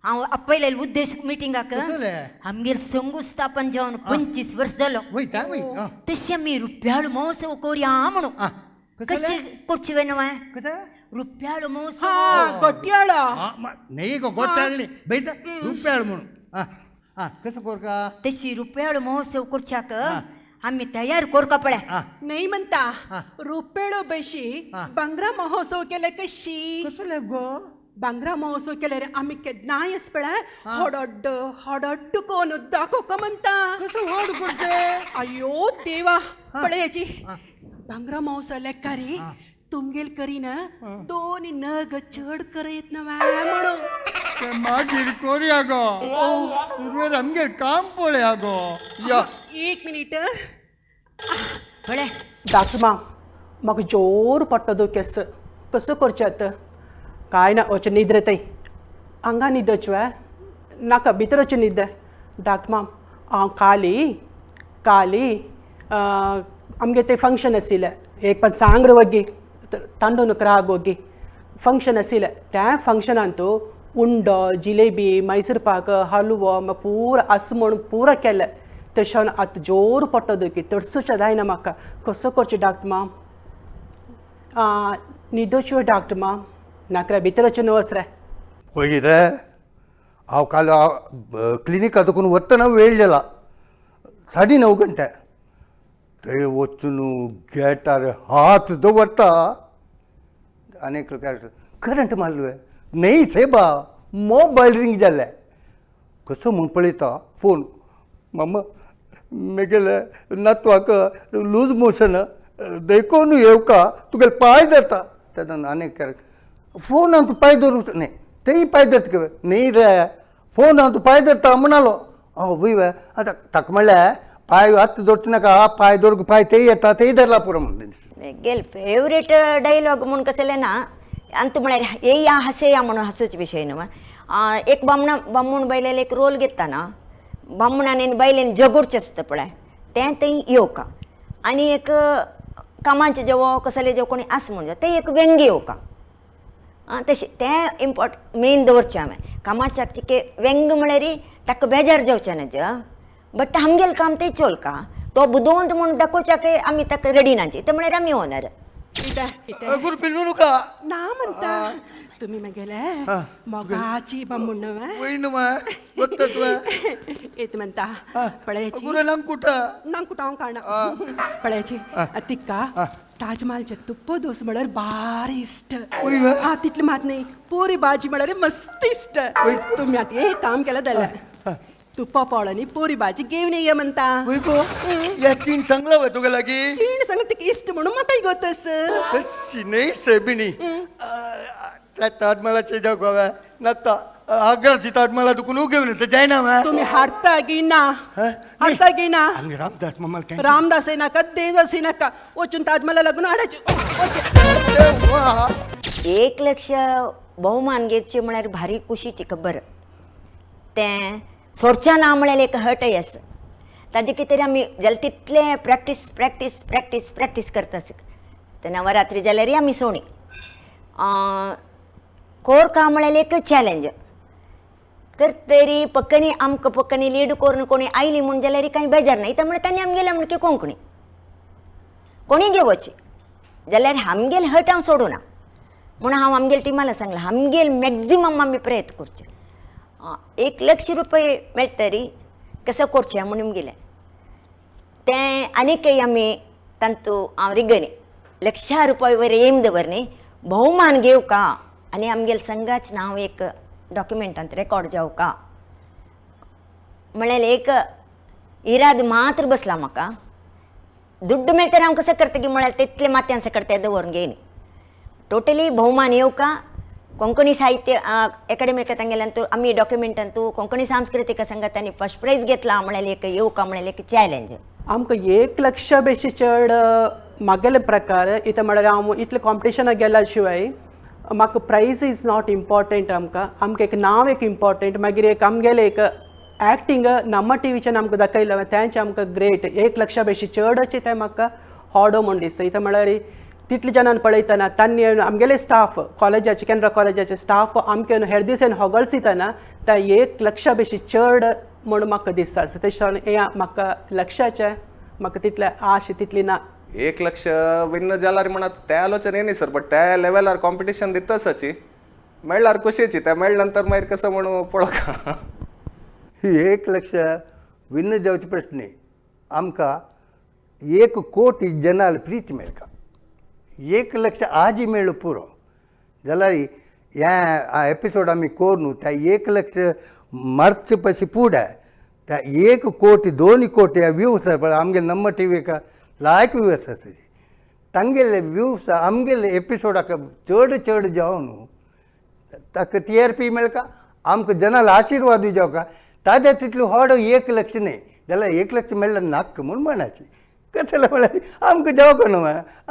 हांव आपयलेले उद्देश मिटिंगाक आमगेर संस्थापन जावन 25 वर्स जालो. तशें आमी रुप्याळो महोत्सव करुया म्हणून. कशें करचें वे न्हय रुप्याळो महोत्सव गोट्याळो नाही गो गोट्याळ न्ही बैस रुप्याळ म्हणून कसं कोरका तशी रुप्याळो महोत्सव करच्याक आमी तयार कोरका पळय. नाही म्हणता रुपेळो बेशी बांगरा महोत्सव केले कशी कसले गो बांगरा महोत्सव केल्यार आमी केन्नाय पळय हडड्ड हडड्ड कोण दाखोवका म्हणता. कसं व्हड करते अयो देवा पळय हेची बांगरा महोत्सव लेखारी तुमगेल करीन 2 नग चड करयत ना म्हणून मागीर कोरया गो आमगे काम पळया गो. या 1 मिनिट पळय डॉक्टर मा म्हाका जोर पडटो केस कसं करचें काय ना वचून न्हिद रे थंय हांगा न्हिद वचवा नाका भितर वचून न्हिद. डॉक्टर माम हांव काली आमगे तें फंक्शन आशिल्लें एक पण सांग रे वगी तांदूळ राग वगी फंक्शन आशिल्लें. त्या फंक्शनान तूं उंडो जिलेबी मैसूर पाक हलवो पुरो आस म्हणून पुरो केलें. तशें आतां जोर पडटो की तडसूचें जायना म्हाका कसो करचें डॉक्टर माम. न्हिदोच्यो डॉक्टर माम नाका रे भितर वचून वच रे. पळय रे हांव काल क्लिनिका देखून वतना वेळ जाला 9:30 गंटे. थंय वचून गेटार हात दवरता आनीक करंट मारलो न्ही सेबा मोबायल रिंग जाल्ले. कसो म्हूण पळयता फोन मम्मा म्हगेले नातवाक लूज मोशन देखून येवका तुगेले पांय धरता. तेन्ना आनीक फोन हांव तूं पांय धरूंक न्ही तेय पांय धरता न्ही रे फोन हांव तूं पांय धरता म्हणलो. वय वे आतां ताका म्हणल्यार पांय आतां धरचो नाका पांय धरूंक पांय तेय येता तेय धरला पुरो म्हणून. गेल फेवरेट डायलॉग म्हूण कसले ना आनी तूं म्हळ्यार येया हसया म्हणून हसूच विशय न्हू. एक बामूण बायलेले एक रोल घेता ना बामणान आनी बायलेन झगडचें आसता पळय तें थंय येवका. आनी एक कामाचें जेवो कसले जेव कोणी आस म्हणून तें एक व्यंग्य येवका. तशें तें मेन दवरचें हांवें कामाच्याक तिके व्यंग म्हळ्यार ताका बेजार जावचें ना ज बट आमगेलें काम तें चलका तो बुदोवंत म्हूण दाखोवच्याक आमी ताका रेडी नाची ते म्हळ्यार आमी ओनर. गुरू पिल्लू नका ना म्हणता तुम्ही म्हगेले मोगाची बामूण वय न्हू येत म्हणता पळयाची गुरू नांकुटा हांव काणा पळयाची तिका ताजमहालचे तुप्प दोस म्हळ्यार बारी इश्ट. तितलें मात न्ही पुरी भाजी म्हळ्यार मस्त इश्ट. तुमी आतां एक काम केलें जाल्यार तुप्पा पोळांनी पुरी भाजी घेवन ये म्हणता. या 3 सांगला वय तुगे लागीं 3 सांग तिका इश्ट म्हणून म्हाका गोतस तशी न्ही सेबिणी ताजमहालाचे जाव गोव्या नाका आग्राची ताजमहाला तुका घेवन येता जायना तुम्ही हारता घेयना रामदास मम्मा रामदास नाका देवदास नाका वचून ताजमहाला लागून हाडायचे. 1 लाख भोवमान घेवचे म्हळ्यार भारी खुशीची खबर. तें सोडच्या ना म्हळ्यार एक हटय आसा ताजे कितें तरी आमी जाल्यार तितले प्रॅक्टीस करता ते नवरात्री जाल्यार आमी सोणी कोरका म्हळ्यार एक चॅलेंज करतरी पक्कनी आमकां पक्कनी लीड करून कोणी आयली म्हूण जाल्यार कांय बेजार ना. इता म्हळ्यार तांणी आमगेले म्हणके कोंकणी कोणी घेवची जाल्यार आमगेले हट हांव सोडूं ना म्हूण हांव आमगेल्या टिमाला सांगलां आमगेल मॅक्झिमम आमी प्रयत्न करचे. 1 लाख रुपये मेळटरी कसं करचें म्हणून निमगेलें तें आनीकय आमी तांतू हांव रिगनी ₹1,00,000 वयर एम दवरनी भोवमान घेवका आनी आमगेले संघाचें नांव एक डॉक्युमेंटांत रेकॉर्ड जावका म्हळ्यार एक इराद मात्र बसला म्हाका दुड्ड मेळटा हांव कसं करतगी म्हळ्यार तितले मातयान सकट तें दवरून घेयनी टोटली भोवमान येवका कोंकणी साहित्य एकाडेमीक तांगेल्यान आमी डॉक्युमेंटांतू कोंकणी सांस्कृतिक संघातांनी फर्स्ट प्रायज घेतला म्हळ्यार एक येवका म्हळ्यार एक चॅलेंज आमकां 1,00,000 बेशी चड म्हागेले प्रकार इथं म्हळ्यार हांव इतले कॉम्पिटिशनाक गेल्या शिवाय म्हाका प्रायज इज नॉट इम्पॉर्टंट आमकां एक नांव एक इम्पॉर्टंट मागीर एक आमगेले एक एक्टींग नम्मा टीव्हीच्यान आमकां दाखयलां तेंचे आमकां ग्रेट 1,00,000 बेशी चड अशें तें म्हाका होडो म्हूण दिसता इथं म्हळ्यार तितले जाणांन पळयतना तांणी आमगेले स्टाफ कॉलेजाचे केंद्र कॉलेजाचे स्टाफ आमके हेर दिसांनी होगळसितना त्या 1,00,000 बेशी चड म्हूण म्हाका दिसता तेच्या हें म्हाका लक्षाचें म्हाका तितलें आश तितली ना 1,00,000 विन्न जाल्यार म्हणत त्या आलोचन येनी सर बट त्या लेवलार कॉम्पिटिशन दितसाची मेळ्ळ्यार कशीची त्या मेळ्ळ नंतर मागीर कसं म्हणू पळोवका 1,00,000 विन्न जावचे प्रश्न आमकां 1 कोटी जनाल प्रीती मेळटा 1,00,000 आजी मेळ्ळो पुरो जाल्यार ह्या एपिसोड आमी कोर न्हू त्या 1,00,000 मार्च पयशे फुडें त्या 1 कोटी 2 कोटी व्यूज पण आमगे नम्मा टीव्हीक लायक व्यूज आसा तांगेले व्यूज आमगेले एपिसोडाक चड चड जावं न्हू ताका TRP मेळका आमकां जनाल आशिर्वाद जावका ताज्या तितलो व्हड 1,00,000 न्ही जाल्यार 1,00,000 मेळ्ळ्यार नाक म्हूण म्हणाची कसले म्हळ्यार आमकां जावका न्हू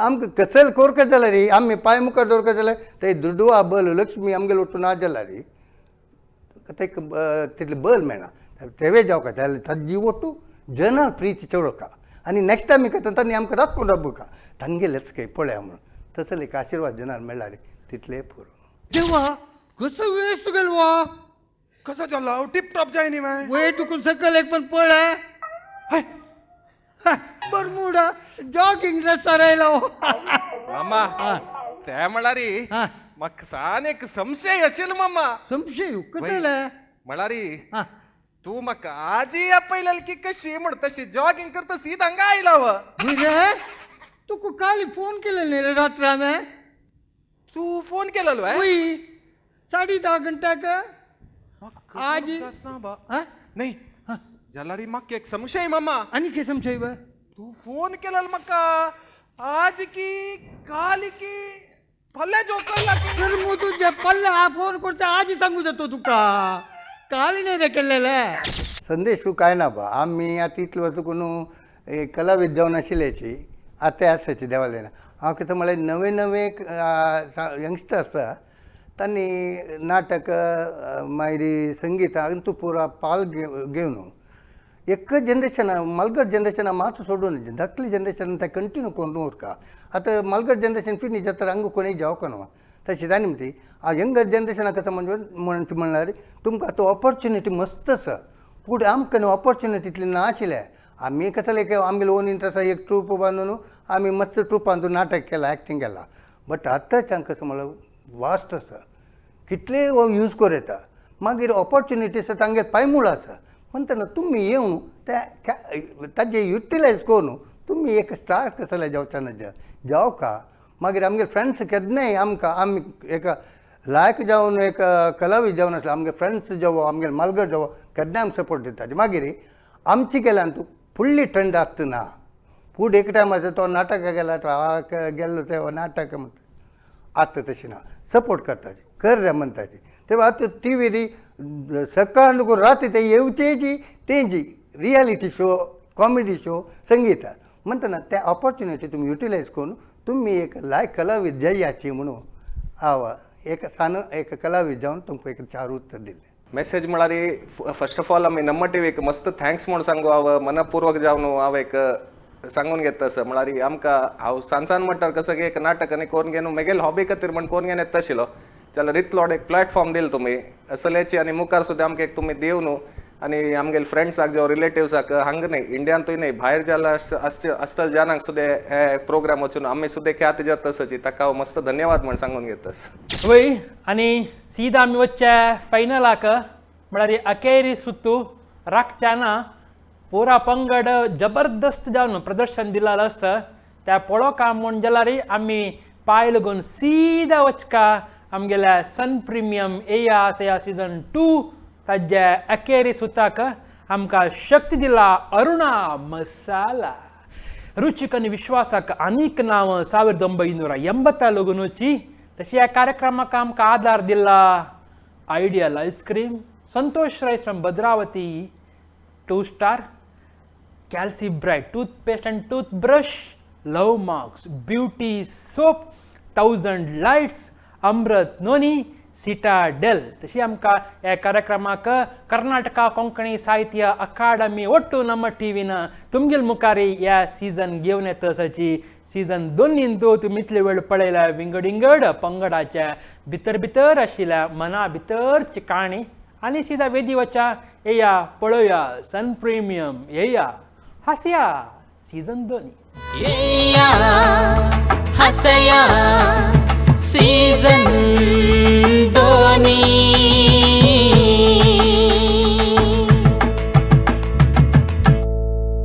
आमकां कसले कोरका जाल्यार आमी पांय मुखार दवरका जाल्यार ते दुडवा बल लक्ष्मी आमगेले वटून ना जाल्यार ताका तितले बल मेळना तेवे जावका जाल्यार ताजी ಒಟ್ಟು जनाल प्रीती चोडोका आनी नेक्स्ट टायम करता तांणी आमकां राखून रब्बका तांगेलेच खंय पळया म्हणून तसले एक आशिर्वाद जनाल मेळ्ळार तितले पुरो देवा कसं वेळेस तुगेलो वा कसं जालो टिप टॉप जायनी माय वय तुका सकल एक पण पळय बरमुडा जॉगिंग ड्रेसार आयला मामा त्या म्हळ्यार म्हाका सान एक संशय आशिल्लो मामा संशय कसले म्हळ्यार तू म्हाका आजी आपयलेली की कशी म्हण तशी जॉगिंग करता सीद हांगा आयला रे तुका काली फोन केलेलो न्ही रे रात्री हांवें तू फोन केलेलो वय 10:30 घंट्याक आजी नाही जाल्यार म्हाका एक संशय मामा आनी कितें संशय बा तू फोन केलेलो म्हाका आज की काल की फाल्यां जोकला तर मग तुझे पल्ले हा फोन करता आजी सांगू जातो तुका काल नाही रे केलेले संदेश काय ना बा आम्ही आता इतले वर्ष कोण कलाविद जावन आशिल्ल्याची आतां आसाची देवालें हांव कितें म्हळ्यार नवे नवे यंगस्टर्स आसा तांणी नाटक मागीर संगीतांत तूं पुरा पाल घेवन एक जनरेशन मलगड जनरेशना मात सोडून धाकली जनरेशन ते कंटिन्यू करून उरका आतां मलगड जनरेशन फिनिश जाता हांगा कोणी जावका न्हू तशें जालें म्हणटी यंगर जनरेशनाक कशें म्हणजे म्हणल्यार तुमकां आतां ऑपॉर्च्युनिटी मस्त आसा पूण आमकां न्हू ऑपॉर्च्युनिटी तितली नाशिल्ले आमी कशें लायक आमगेलो ओन इंट्रस्ट आसा एक ट्रूप बांदून आमी मस्त ट्रुपान नाटक केलां एक्टींग केलां बट आतांच्यान कशें म्हळ्यार वास्ट आसा कितले यूज कोर येता मागीर ऑपॉर्च्युनिटी आसा तांगे पांयमूळ आसा म्हणटना तुमी येवन ताजें युटिलायज करून तुमी एक स्टार कसले जावच्यान जावका मागीर आमगे फ्रेंड्स केन्नाय आमकां आमी एक लायक जावन एक कलावी जावन आसले आमगे फ्रेंड्स जावो आमगे मालगड जावो केन्नाय आमी सपोर्ट दिता मागीर आमची केल्यान तूं फुडली ट्रेंड आसता ना फूड एक टायमाचो तो नाटका गेला तो गेल्लो ते नाटक म्हणटा आतां तशें ना सपोर्ट करताची कर रे म्हणटाची तेव्हा आतां टी व्ही सकाळ करून रात्री ते येवचेची तेंची रियालिटी शो कॉमेडी शो संगीत म्हणटना त्या ऑपॉर्च्युनिटी तुमी युटिलायज करून तुमी एक लायक कलावीद जायाची म्हणून हांव एक सान एक कलावीद जावन तुमकां एक 4 उत्तर दिले मेसेज म्हळ्यार फर्स्ट ऑफ ऑल आमी नम्मा टीव्हीक मस्त थँक्स म्हूण सांगू हांव मनपूर्वक जावन हांव एक सांगून घेता तसं म्हळ्यार आमकां हांव सांसान म्हणटा कसं की एक नाटक आनी करून घेवन म्हगेले हॉबी खातीर म्हण करून घेवन येता आशिल्लो जाल्यार इतलो एक प्लॅटफॉर्म दिलो तुमी असल्याची आनी मुखार सुद्दां आमकां एक तुमी दिव न्हू आनी आमगेले फ्रेंड्साक जावं रिलेटिव्साक हांगा न्ही इंडियानूय न्ही भायर जाल्यार आसतले जाणांक सुद्दां हे प्रोग्राम वचून आमी सुद्दां ख्याती जाता तसची ताका हांव मस्त धन्यवाद म्हण सांगून घेता वय आनी सीदा आमी वच्चे फायनलाक म्हळ्यार अखेरी सुत्तू राखच्याना पुरा पंगड जबरदस्त जावन प्रदर्शन दिलेलं असतं त्या पळोवका म्हूण जाल्यार आमी पाय लागून सीदा वचका आमगेल्या सन प्रिमियम एया आसया सीझन 2 ताजे अखेरी सुताक आमकां शक्ती दिला अरुणा मसाला रुचीक आनी विश्वासाक आनीक नांव 1980 लागूनची तशी ह्या कार्यक्रमाक आमकां आदार दिला ideal ice cream Santosh rice from Bhadravati 2 star Calci Bright toothpaste and toothbrush love marks beauty soap 1000 lights Amrit noni Citadel तशी आमकां ह्या कार्यक्रमाक कर्नाटका कोंकणी साहित्य अकादमी ಒಟ್ಟು ನಮ್ಮ ಟಿವಿನ तुमगेल मुखारी ह्या सीझन घेवन येता असाची सीझन 2 तुमी इतले वेळ पळयला विंगड पंगडाच्या भितर आशिल्ल्या मना भितरची काणी आनी सीधा वेदी वचा येया पळोवया सन प्रिमियम येया हास्या सीझन 2 येया हसया सीझन